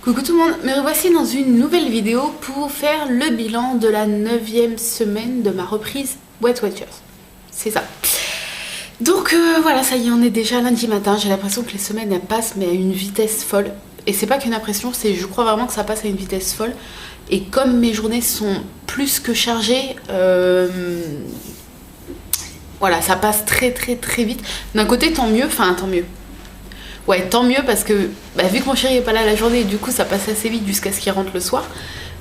Coucou tout le monde, me revoici dans une nouvelle vidéo pour faire le bilan de la 9e semaine de ma reprise Weight Watchers. C'est ça. Donc voilà, ça y est, on est déjà lundi matin. J'ai l'impression que les semaines elles passent mais à une vitesse folle. Et c'est pas qu'une impression, c'est je crois vraiment que ça passe à une vitesse folle. Et comme mes journées sont plus que chargées, voilà, ça passe très vite. D'un côté tant mieux, tant mieux. Ouais, tant mieux parce que vu que mon chéri est pas là la journée, du coup ça passe assez vite jusqu'à ce qu'il rentre le soir.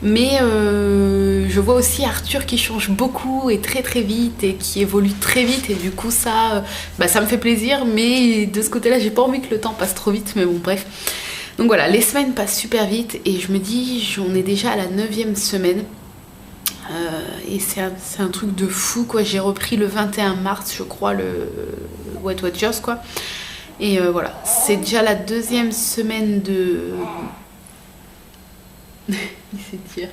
Mais je vois aussi Arthur qui change beaucoup et très vite et qui évolue très vite et du coup ça me fait plaisir, mais de ce côté-là j'ai pas envie que le temps passe trop vite, mais bon bref. Donc voilà, les semaines passent super vite et je me dis on est déjà à la 9e semaine. Et c'est un truc de fou quoi. J'ai repris le 21 mars je crois le Weight Watchers quoi. Et voilà, c'est déjà la 2e semaine de... Il s'étire.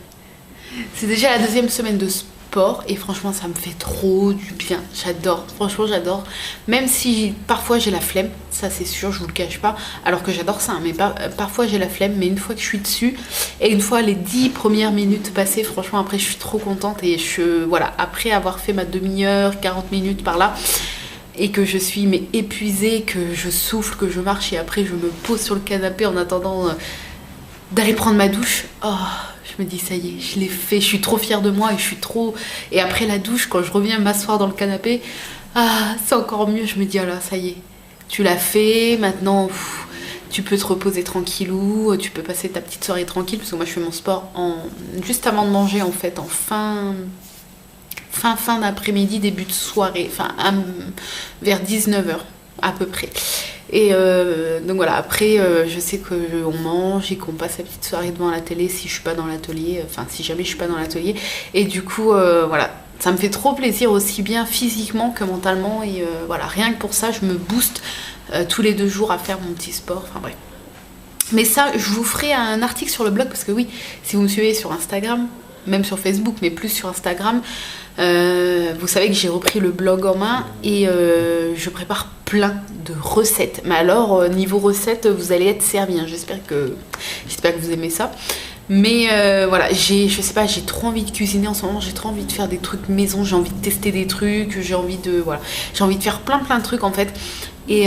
C'est déjà la 2e semaine de sport et franchement ça me fait trop du bien. J'adore, franchement j'adore. Même si parfois j'ai la flemme, ça c'est sûr, je vous le cache pas. Alors que j'adore ça, mais parfois j'ai la flemme. Mais une fois que je suis dessus et une fois les 10 premières minutes passées, franchement après je suis trop contente. Et voilà, après avoir fait ma demi-heure, 40 minutes par là... et que je suis épuisée, que je souffle, que je marche et après je me pose sur le canapé en attendant d'aller prendre ma douche. Oh, je me dis ça y est, je l'ai fait, je suis trop fière de moi et je suis trop... Et après la douche, quand je reviens m'asseoir dans le canapé, c'est encore mieux, je me dis ah là, ça y est, tu l'as fait, maintenant tu peux te reposer tranquillou, tu peux passer ta petite soirée tranquille, parce que moi je fais mon sport juste avant de manger en fait, en fin d'après-midi, début de soirée, vers 19h à peu près. Et donc voilà, après je sais qu'on mange et qu'on passe la petite soirée devant la télé si je suis pas dans l'atelier, si jamais je suis pas dans l'atelier. Et du coup voilà, ça me fait trop plaisir aussi bien physiquement que mentalement. Et voilà, rien que pour ça je me booste tous les 2 jours à faire mon petit sport, bref. Mais ça, je vous ferai un article sur le blog parce que oui, si vous me suivez sur Instagram, même sur Facebook, mais plus sur Instagram, vous savez que j'ai repris le blog en main et je prépare plein de recettes. Mais alors, niveau recettes, vous allez être servis, hein. J'espère que vous aimez ça. Mais voilà, je sais pas, j'ai trop envie de cuisiner en ce moment, j'ai trop envie de faire des trucs maison, j'ai envie de tester des trucs, j'ai envie de faire plein de trucs en fait. Et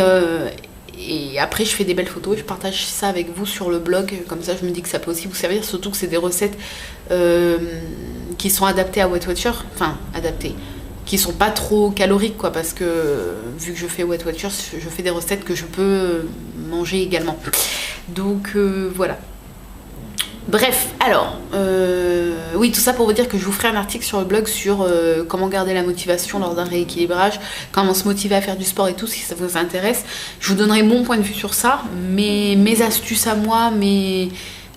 après je fais des belles photos et je partage ça avec vous sur le blog, comme ça je me dis que ça peut aussi vous servir, surtout que c'est des recettes qui sont adaptées à Weight Watchers, qui sont pas trop caloriques quoi, parce que vu que je fais Weight Watchers, je fais des recettes que je peux manger également. Donc voilà. Bref, alors, oui, tout ça pour vous dire que je vous ferai un article sur le blog sur comment garder la motivation lors d'un rééquilibrage, comment se motiver à faire du sport et tout, si ça vous intéresse. Je vous donnerai mon point de vue sur ça, mes astuces à moi,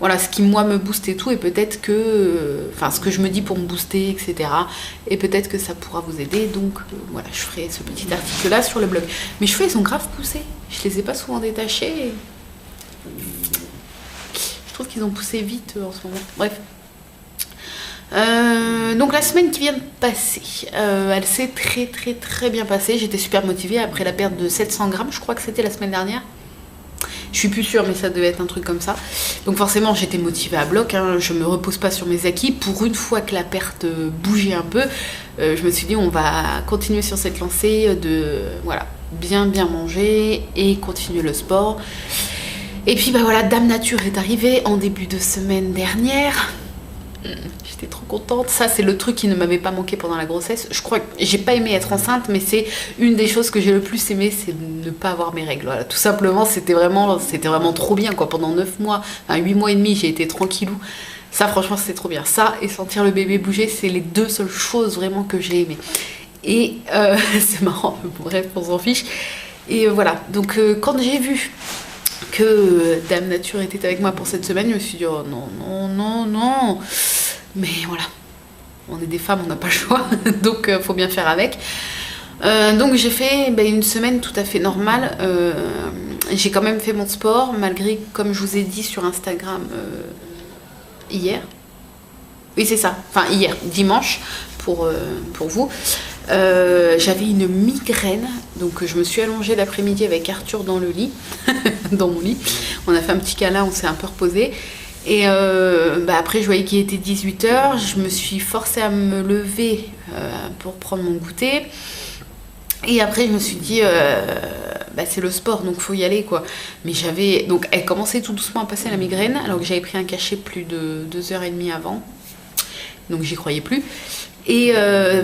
voilà, ce qui moi me booste et tout, et peut-être que, ce que je me dis pour me booster, etc. Et peut-être que ça pourra vous aider, donc voilà, je ferai ce petit article là sur le blog. Mes cheveux ils sont grave poussés, je les ai pas souvent détachés. Je trouve qu'ils ont poussé vite en ce moment. Bref. Donc la semaine qui vient de passer, elle s'est très bien passée. J'étais super motivée après la perte de 700 grammes. Je crois que c'était la semaine dernière. Je suis plus sûre, mais ça devait être un truc comme ça. Donc forcément, j'étais motivée à bloc. Je me repose pas sur mes acquis. Pour une fois que la perte bougeait un peu, je me suis dit on va continuer sur cette lancée de bien manger et continuer le sport. Et puis voilà, Dame Nature est arrivée en début de semaine dernière. J'étais trop contente. Ça c'est le truc qui ne m'avait pas manqué pendant la grossesse. Je crois que j'ai pas aimé être enceinte, mais c'est une des choses que j'ai le plus aimé, c'est ne pas avoir mes règles. Voilà, tout simplement, c'était vraiment trop bien quoi. Pendant 9 mois, 8 mois et demi, j'ai été tranquillou. Ça franchement c'était trop bien. Ça et sentir le bébé bouger, c'est les 2 seules choses vraiment que j'ai aimé. Et c'est marrant, bref, on s'en fiche. Et voilà, donc quand j'ai vu que Dame Nature était avec moi pour cette semaine, je me suis dit oh non, mais voilà, on est des femmes, on n'a pas le choix, donc faut bien faire avec. Donc j'ai fait une semaine tout à fait normale. J'ai quand même fait mon sport malgré, comme je vous ai dit sur Instagram hier, oui c'est ça, hier dimanche pour vous. J'avais une migraine, donc je me suis allongée l'après-midi avec Arthur dans le lit, dans mon lit. On a fait un petit câlin, on s'est un peu reposé. Et après je voyais qu'il était 18h, je me suis forcée à me lever pour prendre mon goûter. Et après je me suis dit c'est le sport donc faut y aller quoi. Mais donc elle commençait tout doucement à passer la migraine alors que j'avais pris un cachet plus de 2h30 avant. Donc j'y croyais plus. Et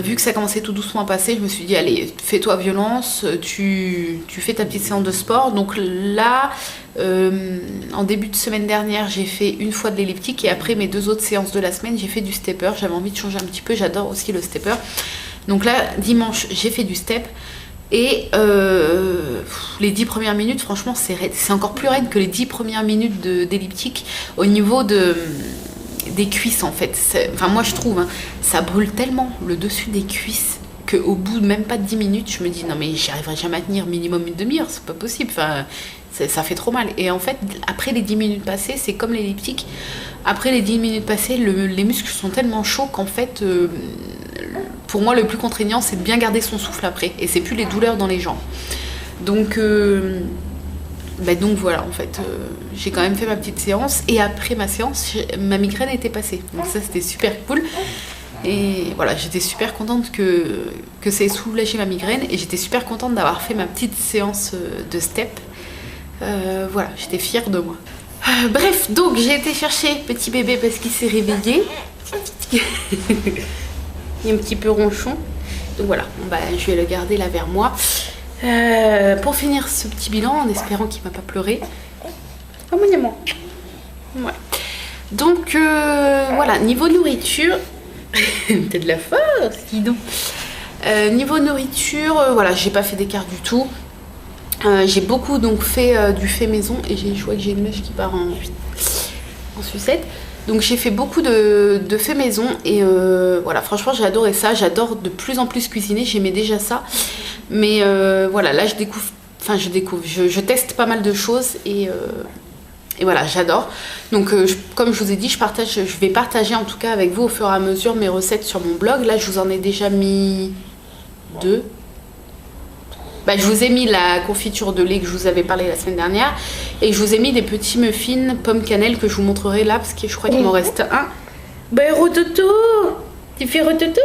vu que ça commençait tout doucement à passer, je me suis dit allez, fais-toi violence, tu fais ta petite séance de sport. Donc là, en début de semaine dernière, j'ai fait une fois de l'elliptique et après mes 2 autres séances de la semaine, j'ai fait du stepper. J'avais envie de changer un petit peu, j'adore aussi le stepper. Donc là, dimanche, j'ai fait du step. Et les 10 premières minutes, franchement, c'est raide. C'est encore plus raide que les 10 premières minutes d'elliptique au niveau des cuisses en fait. Enfin moi je trouve, hein, ça brûle tellement le dessus des cuisses qu'au bout de même pas de 10 minutes, je me dis non mais j'y arriverai jamais à tenir minimum une demi-heure, c'est pas possible. Enfin, ça fait trop mal. Et en fait, après les 10 minutes passées, c'est comme l'elliptique. Après les 10 minutes passées, les muscles sont tellement chauds qu'en fait... pour moi, le plus contraignant, c'est de bien garder son souffle après. Et c'est plus les douleurs dans les jambes. Donc voilà, en fait, j'ai quand même fait ma petite séance. Et après ma séance, ma migraine était passée. Donc ça, c'était super cool. Et voilà, j'étais super contente que ça ait soulagé ma migraine. Et j'étais super contente d'avoir fait ma petite séance de step. Voilà, j'étais fière de moi. Bref, donc j'ai été chercher petit bébé parce qu'il s'est réveillé. Il est un petit peu ronchon. Donc voilà, je vais le garder là vers moi. Pour finir ce petit bilan, en espérant qu'il ne va pas pleurer. Oh mon amour. Ouais. Donc voilà, niveau nourriture, t'as de la force, dis donc. Niveau nourriture, voilà, j'ai pas fait d'écart du tout. J'ai beaucoup donc fait du fait maison et je vois que j'ai une mèche qui part en sucette. Donc j'ai fait beaucoup de fait maison et voilà, franchement j'ai adoré ça. J'adore de plus en plus cuisiner, j'aimais déjà ça. Mais voilà, là je teste pas mal de choses et voilà, j'adore. Donc comme je vous ai dit, je vais partager en tout cas avec vous au fur et à mesure mes recettes sur mon blog. Là je vous en ai déjà mis 2. Je vous ai mis la confiture de lait que je vous avais parlé la semaine dernière. Et je vous ai mis des petits muffins pomme cannelle que je vous montrerai là parce que je crois qu'il m'en reste un. Rototo, tu fais rototo?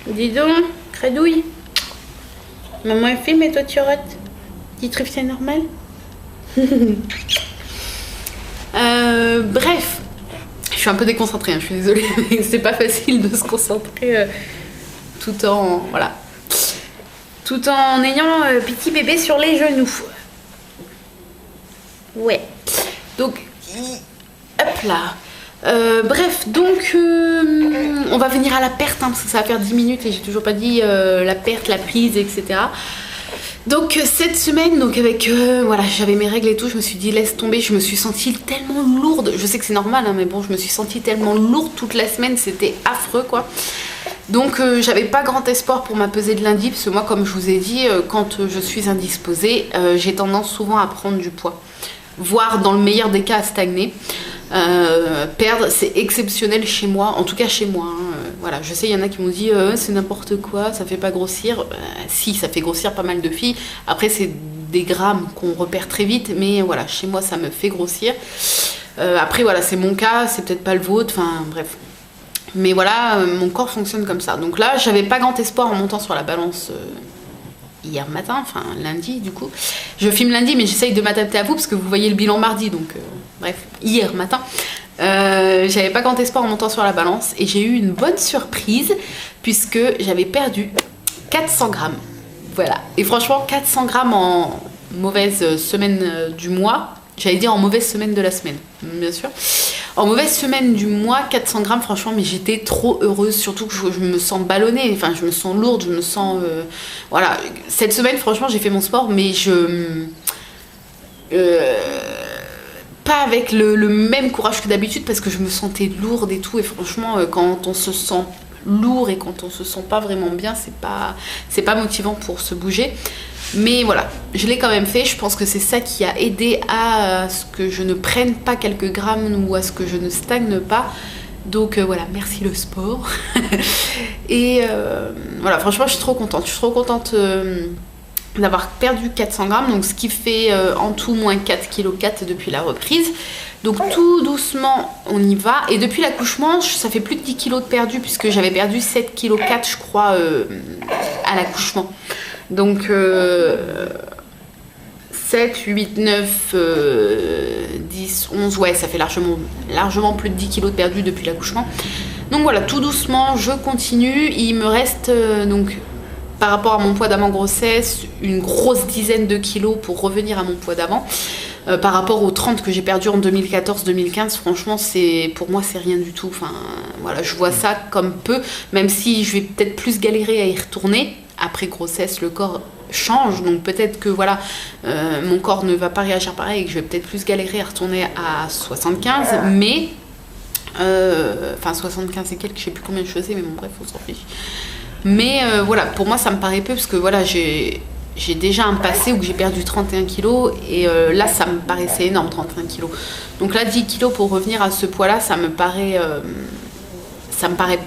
Dis donc, cradouille. Maman elle filme et toi tu rotes. Tu trouves c'est normal? Bref, je suis un peu déconcentrée, hein, je suis désolée, mais c'est pas facile de se concentrer tout en ayant petit bébé sur les genoux. Ouais. Donc, hop là. Bref, donc on va venir à la perte, hein, parce que ça va faire 10 minutes et j'ai toujours pas dit la perte, la prise, etc. Donc cette semaine, donc avec voilà, j'avais mes règles et tout, je me suis dit laisse tomber, je me suis sentie tellement lourde. Je sais que c'est normal, hein, mais bon, je me suis sentie tellement lourde toute la semaine, c'était affreux quoi. Donc j'avais pas grand espoir pour ma pesée de lundi, parce que moi comme je vous ai dit, quand je suis indisposée, j'ai tendance souvent à prendre du poids, voire dans le meilleur des cas à stagner. Perdre c'est exceptionnel chez moi, en tout cas chez moi, hein. Voilà, je sais il y en a qui m'ont dit c'est n'importe quoi, ça fait pas grossir. Si, ça fait grossir pas mal de filles, après c'est des grammes qu'on repère très vite, mais voilà, chez moi ça me fait grossir. Après voilà, c'est mon cas, c'est peut-être pas le vôtre, enfin bref. Mais voilà, mon corps fonctionne comme ça. Donc là, j'avais pas grand espoir en montant sur la balance hier matin, enfin lundi du coup. Je filme lundi, mais j'essaye de m'adapter à vous parce que vous voyez le bilan mardi. Donc bref, hier matin, j'avais pas grand espoir en montant sur la balance. Et j'ai eu une bonne surprise puisque j'avais perdu 400 grammes. Voilà. Et franchement, 400 grammes en mauvaise semaine du mois. J'allais dire en mauvaise semaine de la semaine, bien sûr. En mauvaise semaine du mois, 400 grammes, franchement, mais j'étais trop heureuse. Surtout que je me sens ballonnée, enfin, je me sens lourde, je me sens... voilà, cette semaine, franchement, j'ai fait mon sport, mais pas avec le même courage que d'habitude, parce que je me sentais lourde et tout. Et franchement, quand on se sent lourd et quand on se sent pas vraiment bien, c'est pas motivant pour se bouger. Mais voilà, je l'ai quand même fait. Je pense que c'est ça qui a aidé à ce que je ne prenne pas quelques grammes ou à ce que je ne stagne pas. Donc voilà, merci le sport. Et voilà, franchement, je suis trop contente. Je suis trop contente d'avoir perdu 400 grammes, donc ce qui fait en tout moins 4,4 kg depuis la reprise. Donc tout doucement on y va, et depuis l'accouchement ça fait plus de 10 kg de perdu, puisque j'avais perdu 7,4 kg je crois à l'accouchement. Donc 7, 8, 9, 10, 11, ouais, ça fait largement plus de 10 kg de perdu depuis l'accouchement. Donc voilà, tout doucement je continue. Il me reste donc, par rapport à mon poids d'avant grossesse, une grosse dizaine de kilos pour revenir à mon poids d'avant. Par rapport aux 30 que j'ai perdu en 2014-2015, franchement, pour moi, c'est rien du tout. Enfin, voilà, je vois ça comme peu, même si je vais peut-être plus galérer à y retourner. Après grossesse, le corps change, donc peut-être que voilà, mon corps ne va pas réagir pareil et que je vais peut-être plus galérer à retourner à 75, mais... enfin, 75 et quelques, je sais plus combien je faisais, mais bon, bref, on s'en fiche. Mais voilà, pour moi, ça me paraît peu, parce que voilà, j'ai déjà un passé où j'ai perdu 31 kilos, et là ça me paraissait énorme, 31 kilos. Donc là 10 kilos pour revenir à ce poids là, ça me paraît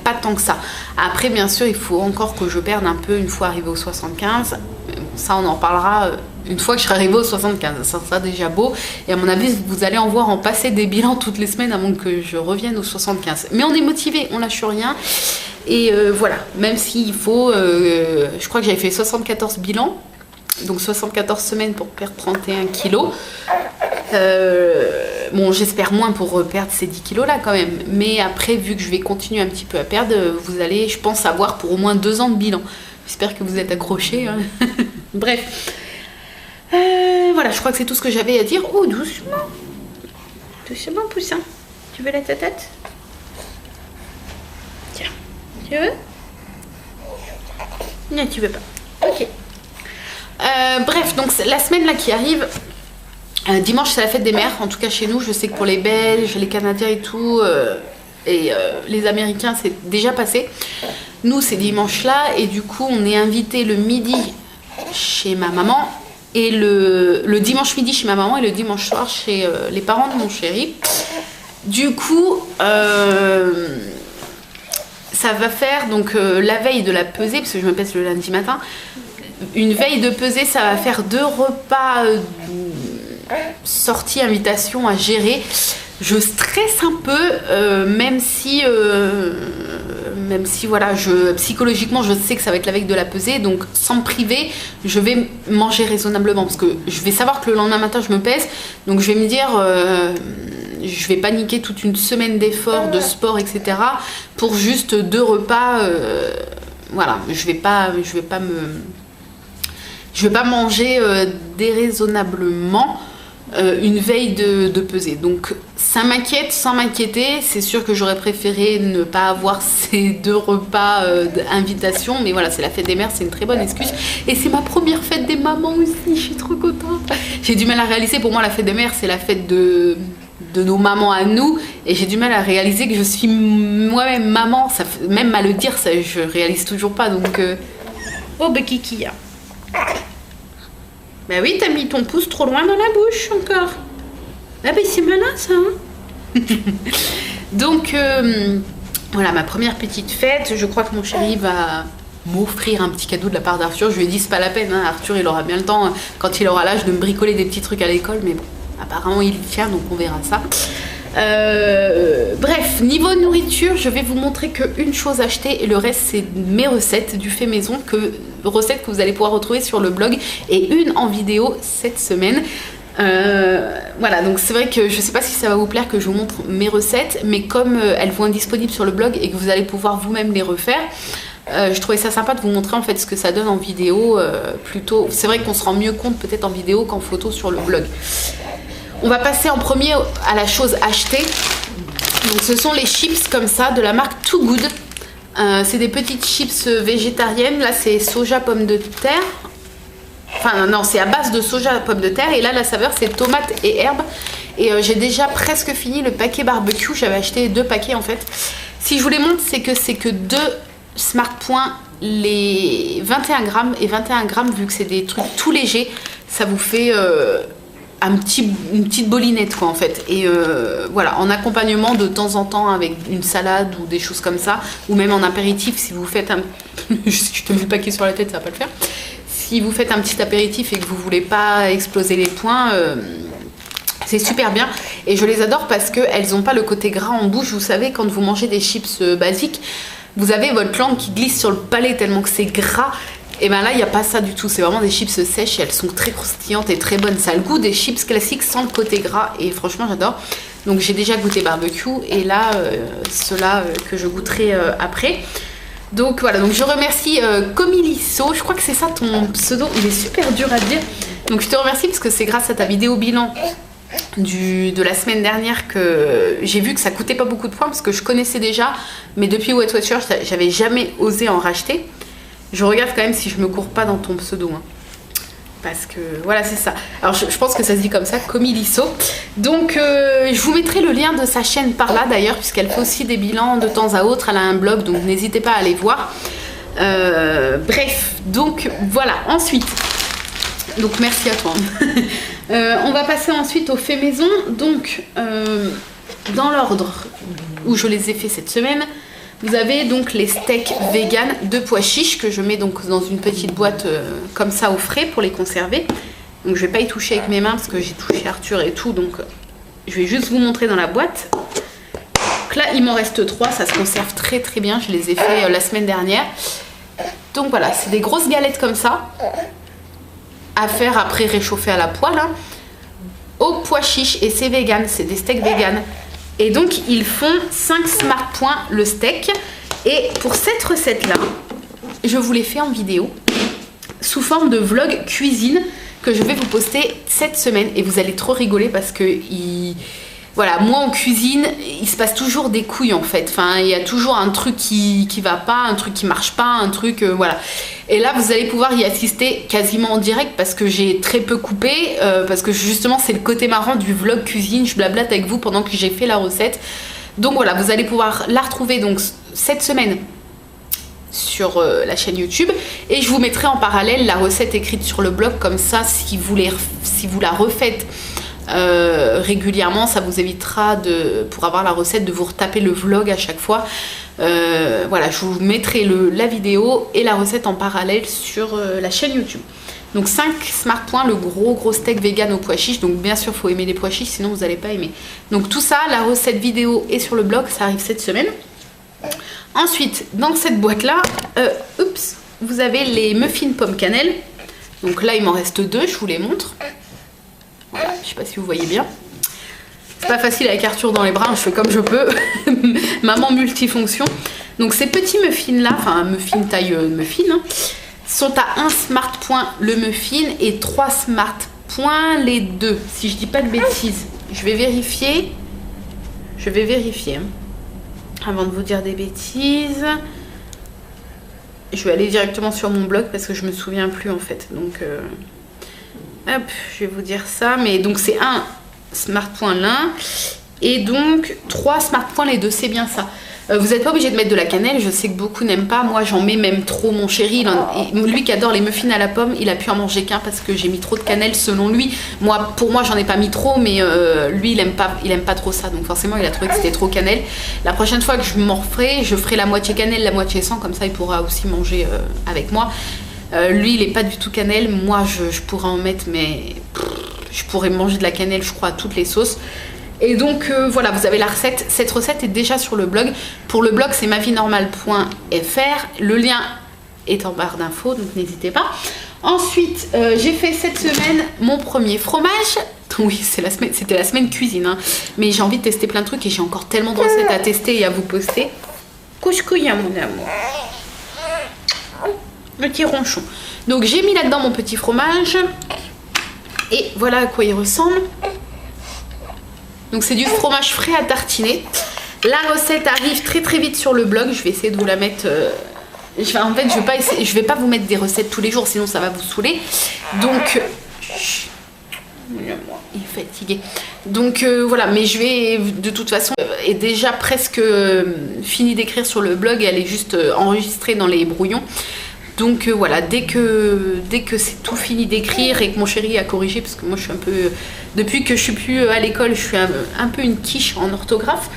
pas tant que ça. Après bien sûr il faut encore que je perde un peu une fois arrivé au 75, ça on en parlera une fois que je serai arrivée au 75, ça sera déjà beau, et à mon avis vous allez en voir en passer des bilans toutes les semaines avant que je revienne au 75. Mais on est motivé, on lâche rien, et voilà, même s'il faut, je crois que j'avais fait 74 bilans, donc 74 semaines pour perdre 31 kilos. Bon, j'espère moins pour perdre ces 10 kilos là quand même, mais après vu que je vais continuer un petit peu à perdre, vous allez je pense avoir pour au moins 2 ans de bilan. J'espère que vous êtes accrochés, hein. Bref, voilà, je crois que c'est tout ce que j'avais à dire. Oh, doucement, doucement poussin, tu veux la tatate? Tiens, tu veux? Non, tu veux pas, ok. Bref, donc la semaine là qui arrive, dimanche c'est la fête des mères, en tout cas chez nous. Je sais que pour les Belges, les Canadiens et tout, les Américains c'est déjà passé. Nous c'est dimanche là, et du coup on est invité le midi chez ma maman, et le dimanche midi chez ma maman, et le dimanche soir chez les parents de mon chéri. Du coup ça va faire donc la veille de la pesée, parce que je me pèse le lundi matin. Une veille de pesée, ça va faire 2 repas sorties, invitations à gérer. Je stresse un peu, même si voilà, psychologiquement je sais que ça va être la veille de la pesée, donc sans me priver, je vais manger raisonnablement, parce que je vais savoir que le lendemain matin je me pèse, donc je vais me dire, je vais pas niquer toute une semaine d'efforts, de sport, etc. pour juste 2 repas. Voilà, je vais pas manger déraisonnablement une veille de pesée. Donc ça m'inquiète sans m'inquiéter. C'est sûr que j'aurais préféré ne pas avoir ces 2 repas d'invitation, mais voilà, c'est la fête des mères, c'est une très bonne excuse. Et c'est ma première fête des mamans aussi, je suis trop contente. J'ai du mal à réaliser, pour moi la fête des mères c'est la fête de nos mamans à nous, et j'ai du mal à réaliser que je suis moi-même maman. Ça, même à le dire, ça, je réalise toujours pas, donc... Oh bah Kiki, bah oui, t'as mis ton pouce trop loin dans la bouche encore. Ah bah c'est malin ça, hein. Donc voilà, ma première petite fête. Je crois que mon chéri va m'offrir un petit cadeau de la part d'Arthur. Je lui ai dit c'est pas la peine, hein. Arthur il aura bien le temps quand il aura l'âge de me bricoler des petits trucs à l'école, mais bon, apparemment il y tient, donc on verra ça. Bref, niveau nourriture, je vais vous montrer qu'une chose achetée, et le reste c'est mes recettes du fait maison, recettes que vous allez pouvoir retrouver sur le blog, et une en vidéo cette semaine. Voilà, donc c'est vrai que je sais pas si ça va vous plaire que je vous montre mes recettes, mais comme elles vont être disponibles sur le blog et que vous allez pouvoir vous-même les refaire, je trouvais ça sympa de vous montrer en fait ce que ça donne en vidéo plutôt. C'est vrai qu'on se rend mieux compte peut-être en vidéo qu'en photo sur le blog. On va passer en premier à la chose achetée. Donc ce sont les chips comme ça de la marque Too Good. C'est des petites chips végétariennes. Là c'est soja pomme de terre. Enfin non, c'est à base de soja pomme de terre. Et là la saveur c'est tomate et herbe. Et j'ai déjà presque fini le paquet barbecue. J'avais acheté 2 paquets en fait. Si je vous les montre, c'est que 2 Smart Points les 21 grammes. Et 21 grammes, vu que c'est des trucs tout légers, ça vous fait... une petite bolinette quoi en fait, et voilà, en accompagnement de temps en temps avec une salade ou des choses comme ça, ou même en apéritif si vous faites un... je te mets le paquet sur la tête, ça va pas le faire. si vous faites un petit apéritif et que vous voulez pas exploser les poings, c'est super bien. Et je les adore parce qu'elles n'ont pas le côté gras en bouche. Vous savez, quand vous mangez des chips basiques, vous avez votre langue qui glisse sur le palais tellement que c'est gras. Et ben là, il n'y a pas ça du tout. C'est vraiment des chips sèches et elles sont très croustillantes et très bonnes. Ça a le goût des chips classiques sans le côté gras. Et franchement, j'adore. Donc j'ai déjà goûté barbecue et là, ceux-là que je goûterai après. Donc voilà, donc je remercie Comilisso, je crois que c'est ça ton pseudo, il est super dur à dire. Donc je te remercie parce que c'est grâce à ta vidéo bilan de la semaine dernière que j'ai vu que ça coûtait pas beaucoup de points parce que je connaissais déjà, mais depuis Weight Watchers, j'avais jamais osé en racheter. Je regarde quand même si je me cours pas dans ton pseudo. Hein. Parce que voilà, c'est ça. Alors je pense que ça se dit comme ça, Comilisso. Donc je vous mettrai le lien de sa chaîne par là d'ailleurs, puisqu'elle fait aussi des bilans de temps à autre. Elle a un blog, donc n'hésitez pas à aller voir. Bref, donc voilà. Ensuite, donc merci à toi. On va passer ensuite aux faits maison. Donc dans l'ordre où je les ai fait cette semaine, vous avez donc les steaks vegan de pois chiches que je mets donc dans une petite boîte comme ça au frais pour les conserver. Donc je vais pas y toucher avec mes mains parce que j'ai touché Arthur et tout, donc je vais juste vous montrer dans la boîte. Donc là il m'en reste 3, ça se conserve très très bien, je les ai fait la semaine dernière. Donc voilà, c'est des grosses galettes comme ça, à faire après réchauffer à la poêle, hein, au pois chiches et c'est vegan, c'est des steaks vegan. Et donc ils font 5 smart points le steak. Et pour cette recette là, je vous l'ai fait en vidéo sous forme de vlog cuisine que je vais vous poster cette semaine. Et vous allez trop rigoler parce que voilà, moi en cuisine, il se passe toujours des couilles en fait. Enfin, il y a toujours un truc qui va pas, un truc qui marche pas, un truc voilà. Et là, vous allez pouvoir y assister quasiment en direct parce que j'ai très peu coupé, parce que justement, c'est le côté marrant du vlog cuisine. Je blablate avec vous pendant que j'ai fait la recette. Donc voilà, vous allez pouvoir la retrouver donc cette semaine sur la chaîne YouTube. Et je vous mettrai en parallèle la recette écrite sur le blog. Comme ça, si vous la refaites régulièrement, ça vous évitera pour avoir la recette de vous retaper le vlog à chaque fois. Voilà, je vous mettrai la vidéo et la recette en parallèle sur la chaîne YouTube. Donc 5 smart points, le gros steak vegan aux pois chiches. Donc bien sûr, il faut aimer les pois chiches, sinon vous n'allez pas aimer. Donc tout ça, la recette vidéo est sur le blog, ça arrive cette semaine. Ensuite, dans cette boîte-là, vous avez les muffins pomme cannelle. Donc là, il m'en reste 2, je vous les montre. Voilà, je sais pas si vous voyez bien. C'est pas facile avec Arthur dans les bras, je fais comme je peux. Maman multifonction. Donc ces petits muffins là, enfin muffin taille muffin, hein, sont à 1 smart point le muffin et 3 smart points les deux. Si je dis pas de bêtises, je vais vérifier. Hein, avant de vous dire des bêtises. Je vais aller directement sur mon blog parce que je me souviens plus en fait. Donc hop, je vais vous dire ça. Mais donc c'est 1 smart point l'un et donc 3 smart points les deux, c'est bien ça. Vous n'êtes pas obligé de mettre de la cannelle, je sais que beaucoup n'aiment pas, moi j'en mets même trop. Mon chéri, lui qui adore les muffins à la pomme, il a pu en manger qu'un parce que j'ai mis trop de cannelle selon lui. Pour moi j'en ai pas mis trop, mais lui il aime pas trop ça, donc forcément il a trouvé que c'était trop cannelle. La prochaine fois que je m'en referai, je ferai la moitié cannelle, la moitié sans, comme ça il pourra aussi manger avec moi. Lui il est pas du tout cannelle, moi je pourrais en mettre, mais je pourrais manger de la cannelle je crois à toutes les sauces. Et donc voilà, vous avez la recette. Cette recette est déjà sur le blog. Pour le blog, c'est mavienormale.fr. Le lien est en barre d'infos, donc n'hésitez pas. Ensuite, j'ai fait cette semaine mon premier fromage. Oui, c'était la semaine cuisine, hein. Mais j'ai envie de tester plein de trucs et j'ai encore tellement de recettes à tester et à vous poster. Couche-couille, hein, mon amour. Petit ronchon. Donc j'ai mis là-dedans mon petit fromage. Et voilà à quoi il ressemble. Donc c'est du fromage frais à tartiner. La recette arrive très très vite sur le blog. Je vais essayer de vous la mettre. En fait, je vais pas vous mettre des recettes tous les jours, sinon ça va vous saouler. Donc, il est fatigué. Donc voilà, mais je vais de toute façon est déjà presque fini d'écrire sur le blog. Elle est juste enregistrée dans les brouillons. Donc voilà, dès que c'est tout fini d'écrire et que mon chéri a corrigé, parce que moi je suis un peu, depuis que je suis plus à l'école, je suis un peu une quiche en orthographe.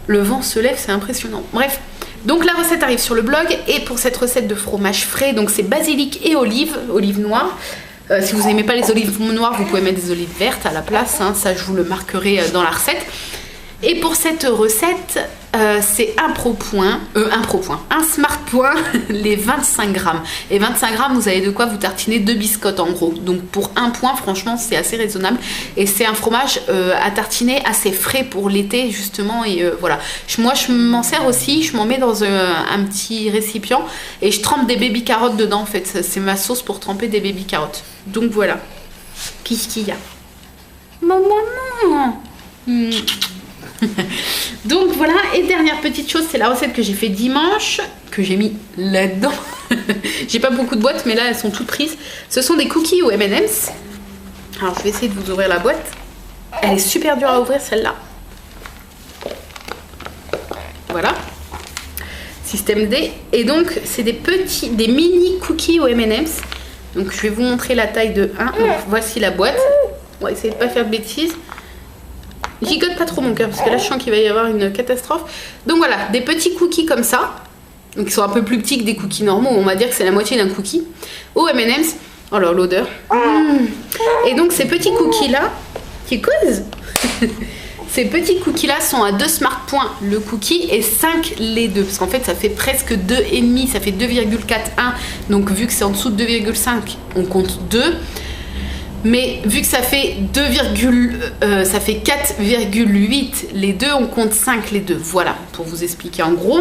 Le vent se lève, c'est impressionnant. Bref, Donc la recette arrive sur le blog et pour cette recette de fromage frais, donc c'est basilic et olive noire. Si vous n'aimez pas les olives noires, vous pouvez mettre des olives vertes à la place, hein, ça je vous le marquerai dans la recette. Et pour cette recette, c'est un smart point, les 25 grammes. Et 25 grammes, vous avez de quoi vous tartiner 2 biscottes en gros. Donc pour un point, franchement, c'est assez raisonnable. Et c'est un fromage à tartiner assez frais pour l'été, justement. Et voilà. Moi, je m'en sers aussi, je m'en mets dans un petit récipient et je trempe des baby carottes dedans, en fait. C'est ma sauce pour tremper des baby carottes. Donc voilà. Qu'est-ce qu'il y a? Maman. Donc voilà, et dernière petite chose, c'est la recette que j'ai fait dimanche, que j'ai mis là-dedans. J'ai pas beaucoup de boîtes, mais là elles sont toutes prises. Ce sont des cookies au M&M's. Alors je vais essayer de vous ouvrir la boîte. Elle est super dure à ouvrir celle-là. Voilà. Système D. Et donc c'est des mini cookies au M&M's. Donc je vais vous montrer la taille de 1. Donc voici la boîte. On va essayer de pas faire de bêtises. Gigote pas trop mon cœur parce que là je sens qu'il va y avoir une catastrophe. Donc voilà, des petits cookies comme ça. Donc ils sont un peu plus petits que des cookies normaux. On va dire que c'est la moitié d'un cookie. Au M&M's. Oh là, l'odeur. Et donc ces petits cookies là, qui causent ces petits cookies là sont à 2 smart points le cookie et 5 les deux. Parce qu'en fait ça fait presque 2,5, ça fait 2,41. Donc vu que c'est en dessous de 2,5, on compte 2. Mais vu que ça fait 4,8 les deux, on compte 5 les deux. Voilà, pour vous expliquer en gros.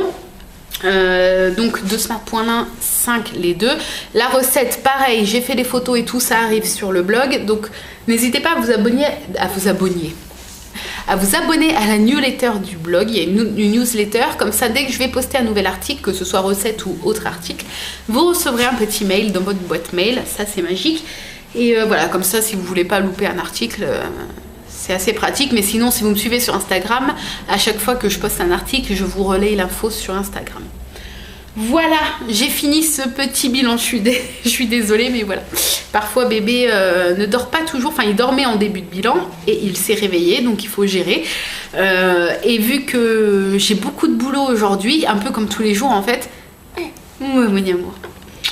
Donc 2 smart points l'un, 5 les deux. La recette, pareil, j'ai fait des photos et tout, ça arrive sur le blog. Donc n'hésitez pas à vous abonner à la newsletter du blog. Il y a une newsletter, comme ça dès que je vais poster un nouvel article, que ce soit recette ou autre article, vous recevrez un petit mail dans votre boîte mail. Ça c'est magique. Et voilà, comme ça, si vous voulez pas louper un article, c'est assez pratique. Mais sinon, si vous me suivez sur Instagram, à chaque fois que je poste un article, je vous relaye l'info sur Instagram. Voilà, j'ai fini ce petit bilan. Je suis désolée, mais voilà. Parfois, bébé ne dort pas toujours. Enfin, il dormait en début de bilan et il s'est réveillé, donc il faut gérer. Et vu que j'ai beaucoup de boulot aujourd'hui, un peu comme tous les jours en fait.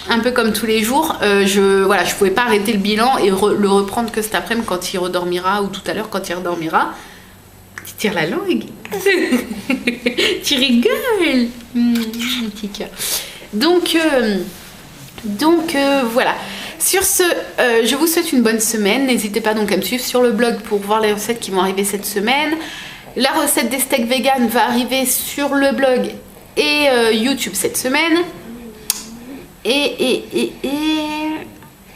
Un peu comme tous les jours, je pouvais pas arrêter le bilan et le reprendre que cet après-midi quand il redormira ou tout à l'heure quand il redormira. Tu tires la langue. Tu rigoles. Petit cœur. Donc voilà. Sur ce, je vous souhaite une bonne semaine. N'hésitez pas donc à me suivre sur le blog pour voir les recettes qui vont arriver cette semaine. La recette des steaks vegan va arriver sur le blog et YouTube cette semaine. Et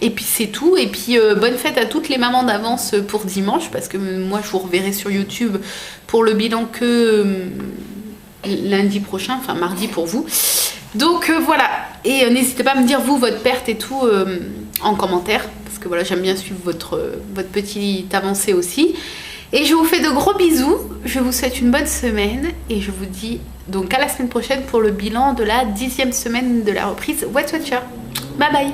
puis c'est tout. Et puis bonne fête à toutes les mamans d'avance pour dimanche, parce que moi je vous reverrai sur YouTube pour le bilan que lundi prochain, enfin mardi pour vous. Donc voilà, et n'hésitez pas à me dire vous votre perte et tout en commentaire, parce que voilà, j'aime bien suivre votre petite avancée aussi. Et je vous fais de gros bisous, je vous souhaite une bonne semaine et je vous dis donc à la semaine prochaine pour le bilan de la 10e semaine de la reprise Wet Watcher. Bye bye.